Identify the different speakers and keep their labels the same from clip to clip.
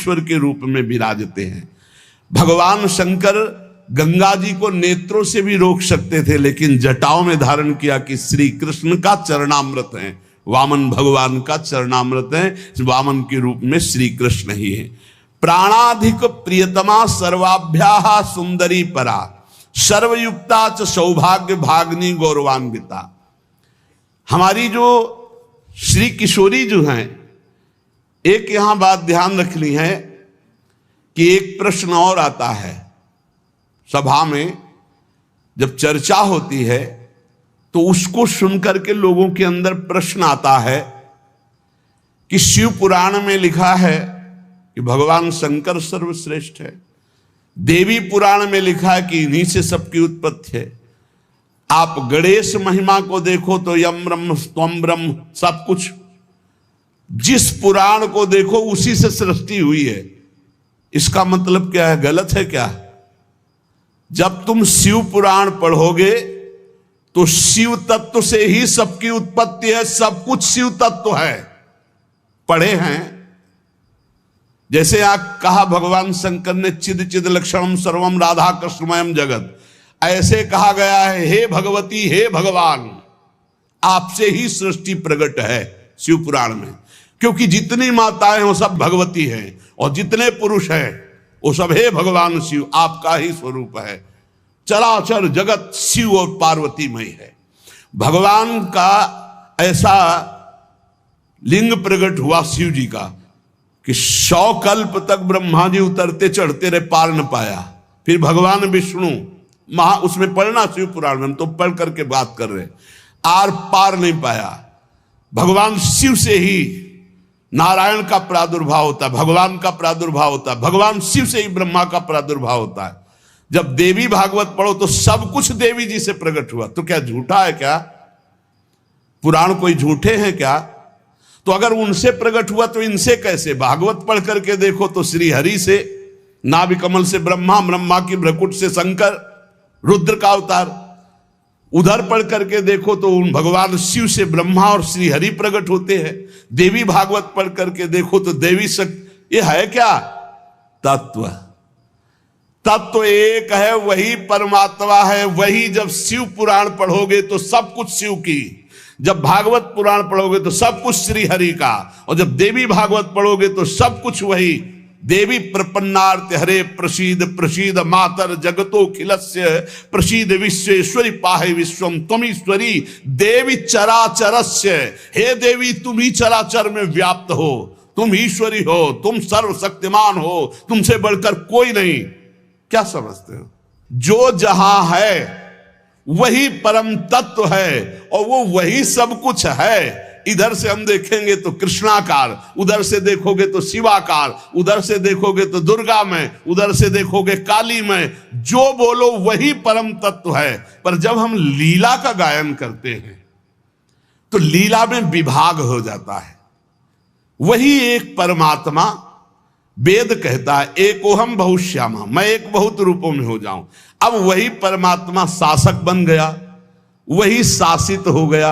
Speaker 1: ईश्वर के रूप में विराजते हैं। भगवान शंकर गंगा जी को नेत्रों से भी रोक सकते थे, लेकिन जटाओं में धारण किया कि श्री कृष्ण का चरणामृत है, वामन भगवान का चरणामृत है, वामन के रूप में श्री कृष्ण ही है। प्राणाधिक प्रियतमा सर्वाभ्याः सुंदरी परा, सर्वयुक्ता च सौभाग्य भाग्नि गौरवान्विता। हमारी जो श्री किशोरी जो हैं, एक यहां बात ध्यान रखनी है कि एक प्रश्न और आता है सभा में, जब चर्चा होती है तो उसको सुनकर के लोगों के अंदर प्रश्न आता है कि शिव पुराण में लिखा है कि भगवान शंकर सर्वश्रेष्ठ है, देवी पुराण में लिखा है कि इन्हीं से सबकी उत्पत्ति है, आप गणेश महिमा को देखो तो यम ब्रह्म त्वम ब्रह्म, सब कुछ जिस पुराण को देखो उसी से सृष्टि हुई है। इसका मतलब क्या है? गलत है क्या? जब तुम शिव पुराण पढ़ोगे तो शिव तत्व से ही सबकी उत्पत्ति है, सब कुछ शिव तत्व है। पढ़े हैं, जैसे यहां कहा भगवान शंकर ने चिद चिद लक्षणम सर्वम राधा कृष्णमयम जगत, ऐसे कहा गया है हे भगवती हे भगवान, आपसे ही सृष्टि प्रकट है शिव पुराण में, क्योंकि जितनी माताएं वो सब भगवती हैं और जितने पुरुष हैं वो सब हे भगवान शिव, आपका ही स्वरूप है। चराचर जगत शिव और पार्वतीमय है। भगवान का ऐसा लिंग प्रकट हुआ शिव जी का कि 100 कल्प तक ब्रह्मा जी उतरते चढ़ते रहे, पार न पाया। फिर भगवान विष्णु उसमें पढ़ना शिव पुराण में, हम तो पढ़ करके बात कर रहे, आर पार नहीं पाया। भगवान शिव से ही नारायण का प्रादुर्भाव होता है, भगवान का प्रादुर्भाव होता है, भगवान शिव से ही ब्रह्मा का प्रादुर्भाव होता है। जब देवी भागवत पढ़ो तो सब कुछ देवी जी से प्रकट हुआ, तो क्या झूठा है क्या? पुराण कोई झूठे हैं क्या? तो अगर उनसे प्रकट हुआ तो इनसे कैसे? भागवत पढ़ करके देखो तो श्री हरि से, नाभि कमल से ब्रह्मा, ब्रह्मा की भ्रकुट से शंकर, रुद्र का अवतार। उधर पढ़ करके देखो तो उन भगवान शिव से ब्रह्मा और श्री हरि प्रकट होते हैं। देवी भागवत पढ़ करके देखो तो देवी शक्ति, ये है क्या? तत्व। तत्व एक है, वही परमात्मा है, वही। जब शिव पुराण पढ़ोगे तो सब कुछ शिव की, जब भागवत पुराण पढ़ोगे तो सब कुछ श्री हरि का, और जब देवी भागवत पढ़ोगे तो सब कुछ वही। देवी प्रपन्नार्थ हरे प्रसीद प्रसीद मातर जगतो खिलस्य प्रसीद विश्वेश्वरी पाहे विश्वम त्वमीश्वरी देवी चराचरस्य। हे देवी, तुम ही चराचर में व्याप्त हो, तुम ईश्वरी हो, तुम सर्वशक्तिमान हो, तुमसे बढ़कर कोई नहीं। क्या समझते हो? जो जहां है वही परम तत्व है और वो वही सब कुछ है। इधर से हम देखेंगे तो कृष्णाकार, उधर से देखोगे तो शिवाकार, उधर से देखोगे तो दुर्गा में, उधर से देखोगे काली में। जो बोलो वही परम तत्व है। पर जब हम लीला का गायन करते हैं तो लीला में विभाग हो जाता है। वही एक परमात्मा, वेद कहता है एकोहम बहुश्यामा, मैं एक बहुत रूपों में हो जाऊं। अब वही परमात्मा शासक बन गया, वही शासित हो गया,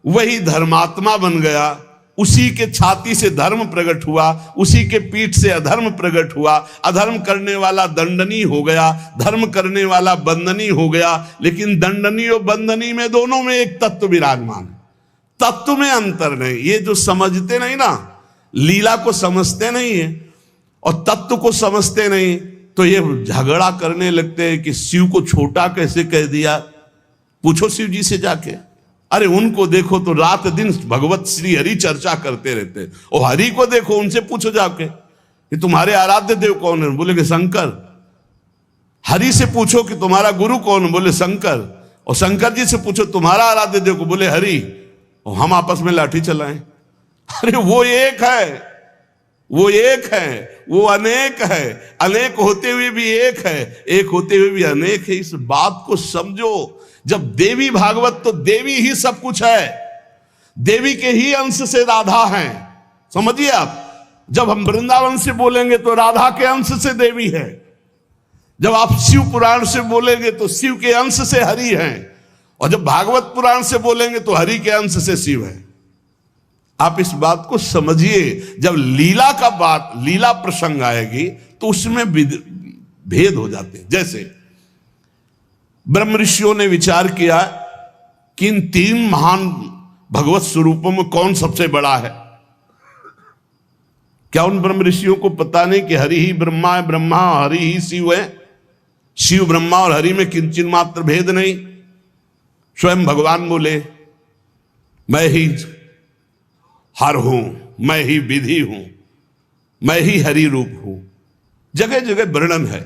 Speaker 1: वही धर्मात्मा बन गया। उसी के छाती से धर्म प्रकट हुआ, उसी के पीठ से अधर्म प्रकट हुआ। अधर्म करने वाला दंडनीय हो गया, धर्म करने वाला बंदनीय हो गया। लेकिन दंडनीय और बंदनीय में, दोनों में एक तत्व विराजमान है। तत्व में अंतर नहीं। ये जो समझते नहीं ना, लीला को समझते नहीं है और तत्व को समझते नहीं, तो ये झगड़ा करने लगते हैं कि शिव को छोटा कैसे कह दिया। पूछो शिव जी से जाके, अरे उनको देखो तो रात दिन भगवत श्री हरि चर्चा करते रहते हैं, और हरि को देखो, उनसे पूछो जाके कि तुम्हारे आराध्य देव कौन है, बोलेंगे शंकर। हरि से पूछो कि तुम्हारा गुरु कौन है, बोले शंकर। और शंकर जी से पूछो तुम्हारा आराध्य देव को, बोले हरि। और हम आपस में लाठी चलाएं। अरे वो एक है, वो एक है, वो अनेक है। अनेक होते हुए भी एक है, एक होते हुए भी अनेक है। इस बात को समझो। जब देवी भागवत, तो देवी ही सब कुछ है, देवी के ही अंश से राधा है। समझिए आप, जब हम वृंदावन से बोलेंगे तो राधा के अंश से देवी है। जब आप शिव पुराण से बोलेंगे तो शिव के अंश से हरि है, और जब भागवत पुराण से बोलेंगे तो हरि के अंश से शिव है। आप इस बात को समझिए, जब लीला का बात, लीला प्रसंग आएगी तो उसमें भेद हो जाते हैं। जैसे ब्रह्म ऋषियों ने विचार किया कि इन तीन महान भगवत स्वरूपों में कौन सबसे बड़ा है। क्या उन ब्रह्म ऋषियों को पता नहीं कि हरि ही ब्रह्मा है, ब्रह्मा हरि ही शिव है, शिव ब्रह्मा और हरि में किंचित मात्र भेद नहीं। स्वयं भगवान बोले मैं ही हर हूं, मैं ही विधि हूं, मैं ही हरि रूप हूं। जगह जगह वर्णन है।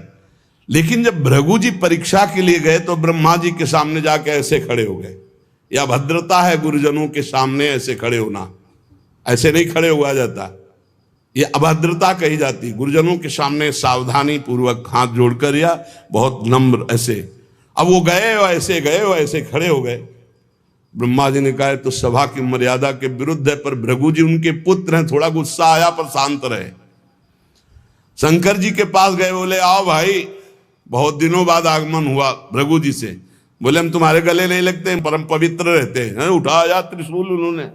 Speaker 1: लेकिन जब भृगु जी परीक्षा के लिए गए तो ब्रह्मा जी के सामने जाके ऐसे खड़े हो गए। यह भद्रता है गुरुजनों के सामने ऐसे खड़े होना, ऐसे नहीं खड़े हुआ जाता, ये अभद्रता कही जाती। गुरुजनों के सामने सावधानी पूर्वक हाथ जोड़कर या बहुत नम्र ऐसे। अब वो गए और ऐसे खड़े हो गए। ब्रह्मा जी ने कहा तो सभा की मर्यादा के विरुद्ध है, पर भृगु जी उनके पुत्र हैं, थोड़ा गुस्सा आया पर शांत रहे। शंकर जी के पास गए, बोले आओ भाई, बहुत दिनों बाद आगमन हुआ भृगु जी से। बोले हम तुम्हारे गले नहीं लगते हैं, परम पवित्र रहते हैं। उठाया त्रिशूल उन्होंने,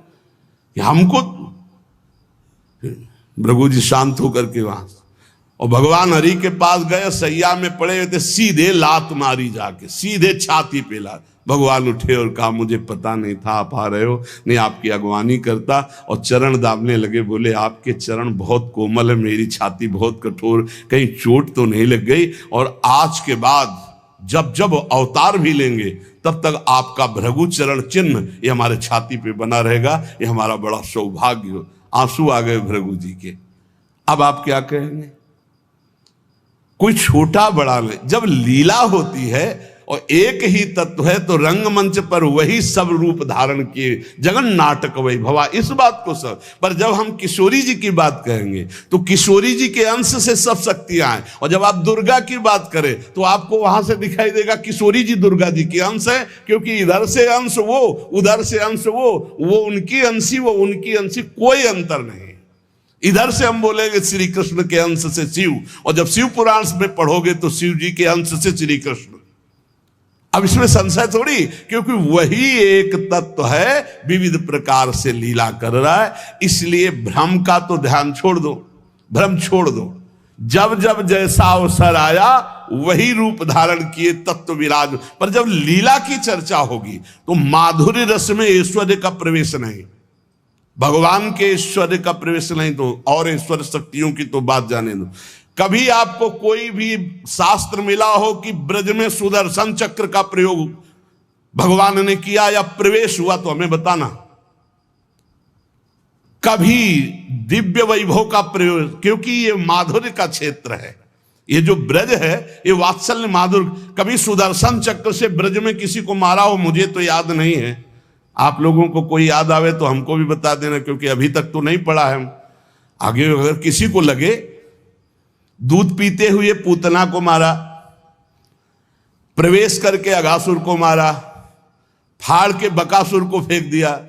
Speaker 1: हमको। भृगु जी शांत होकर के वहां, और भगवान हरि के पास गए, सैया में पड़े हुए थे, सीधे लात मारी जाके, सीधे छाती पे लात। भगवान उठे और कहा मुझे पता नहीं था आप आ रहे हो, नहीं आपकी अगवानी करता, और चरण दाबने लगे। बोले आपके चरण बहुत कोमल है, मेरी छाती बहुत कठोर, कहीं चोट तो नहीं लग गई। और आज के बाद जब जब अवतार भी लेंगे तब तक आपका भृगु चरण चिन्ह ये हमारे छाती पे बना रहेगा, ये हमारा बड़ा सौभाग्य हो। आंसू आ गए भृगु जी के। अब आप क्या कहेंगे? कोई छोटा बड़ा नहीं, जब लीला होती है और एक ही तत्व है तो रंगमंच पर वही सब रूप धारण किए, जगन नाटक वही भवा, इस बात को सब। पर जब हम किशोरी जी की बात कहेंगे तो किशोरी जी के अंश से सब शक्तियां हैं, और जब आप दुर्गा की बात करें तो आपको वहां से दिखाई देगा किशोरी जी दुर्गा जी के अंश है, क्योंकि इधर से अंश वो, उधर से अंश वो उनकी अंशी, वो उनकी अंशी, कोई अंतर नहीं। इधर से हम बोलेंगे श्री कृष्ण के अंश से शिव, और जब शिव पुराण में पढ़ोगे तो शिव जी के अंश से श्री कृष्ण। अब इसमें संशय थोड़ी, क्योंकि वही एक तत्व है, विविध प्रकार से लीला कर रहा है। इसलिए भ्रम का तो ध्यान छोड़ दो, भ्रम छोड़ दो। जब जब जैसा अवसर आया वही रूप धारण किए तत्व विराज। पर जब लीला की चर्चा होगी तो माधुर्य रस में ऐश्वर्य का प्रवेश नहीं, भगवान के ऐश्वर्य का प्रवेश नहीं, तो और ऐश्वर्य शक्तियों की तो बात जाने दो। कभी आपको कोई भी शास्त्र मिला हो कि ब्रज में सुदर्शन चक्र का प्रयोग भगवान ने किया या प्रवेश हुआ, तो हमें बताना। कभी दिव्य वैभव का प्रयोग, क्योंकि ये माधुर्य का क्षेत्र है, ये जो ब्रज है ये वात्सल्य माधुर्य। कभी सुदर्शन चक्र से ब्रज में किसी को मारा हो, मुझे तो याद नहीं है। आप लोगों को कोई याद आवे तो हमको भी बता देना, क्योंकि अभी तक तो नहीं पढ़ा है। आगे अगर किसी को लगे, दूध पीते हुए पूतना को मारा, प्रवेश करके अघासुर को मारा, फाड़ के बकासुर को फेंक दिया,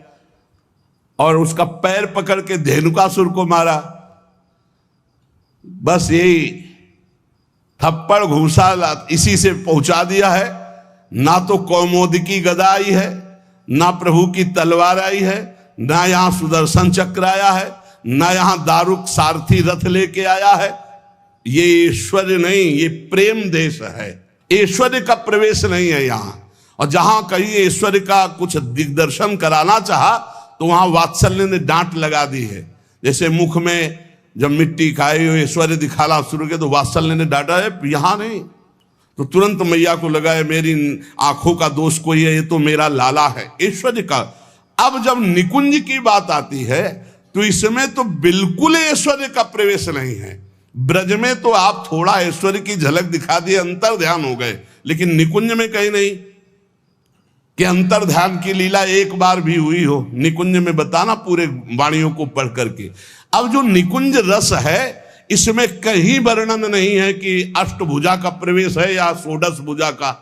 Speaker 1: और उसका पैर पकड़ के धेनुकासुर को मारा। बस यही थप्पड़ घूसा इसी से पहुंचा दिया है। ना तो कौमोदकी गदा आई है, ना प्रभु की तलवार आई है, ना यहां सुदर्शन चक्र आया है, ना यहां दारुक सारथी रथ लेके आया है। ये ऐश्वर्य नहीं, ये प्रेम देश है, ऐश्वर्य का प्रवेश नहीं है यहां। और जहां कहीं ऐश्वर्य का कुछ दिग्दर्शन कराना चाहा तो वहां वात्सल्य ने डांट लगा दी है। जैसे मुख में जब मिट्टी खाई हुई ऐश्वर्य दिखाना शुरू किया तो वात्सल्य ने डांटा है, यहां नहीं। तो तुरंत मैया को लगा है मेरी आंखों का दोष कोई है, ये तो मेरा लाला है, ऐश्वर्य का। अब जब निकुंज की बात आती है तो इसमें तो बिल्कुल ऐश्वर्य का प्रवेश नहीं है। ब्रज में तो आप थोड़ा ऐश्वर्य की झलक दिखा दिए, अंतर ध्यान हो गए, लेकिन निकुंज में कहीं नहीं कि अंतर ध्यान की लीला एक बार भी हुई हो। निकुंज में बताना पूरे वाणियों को पढ़ करके। अब जो निकुंज रस है इसमें कहीं वर्णन नहीं है कि अष्टभुजा का प्रवेश है या षोडश भुजा का।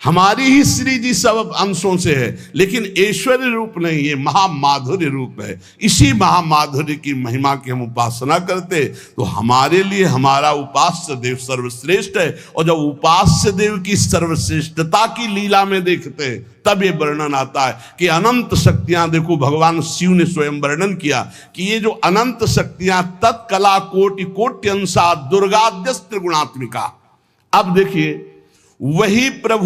Speaker 1: हमारी ही श्री जी सब अंशों से है, लेकिन ऐश्वर्य रूप नहीं, ये महामाधुर्य रूप है। इसी महामाधुर्य की महिमा की हम उपासना करते तो हमारे लिए हमारा उपास्य देव सर्वश्रेष्ठ है। और जब उपास्य देव की सर्वश्रेष्ठता की लीला में देखते हैं तब ये वर्णन आता है कि अनंत शक्तियां, देखो भगवान शिव ने स्वयं वर्णन किया कि ये जो अनंत शक्तियां तत्कला कोटि कोट्यंसा दुर्गाद्यस्त्र गुणात्मिका। अब देखिए वही प्रभु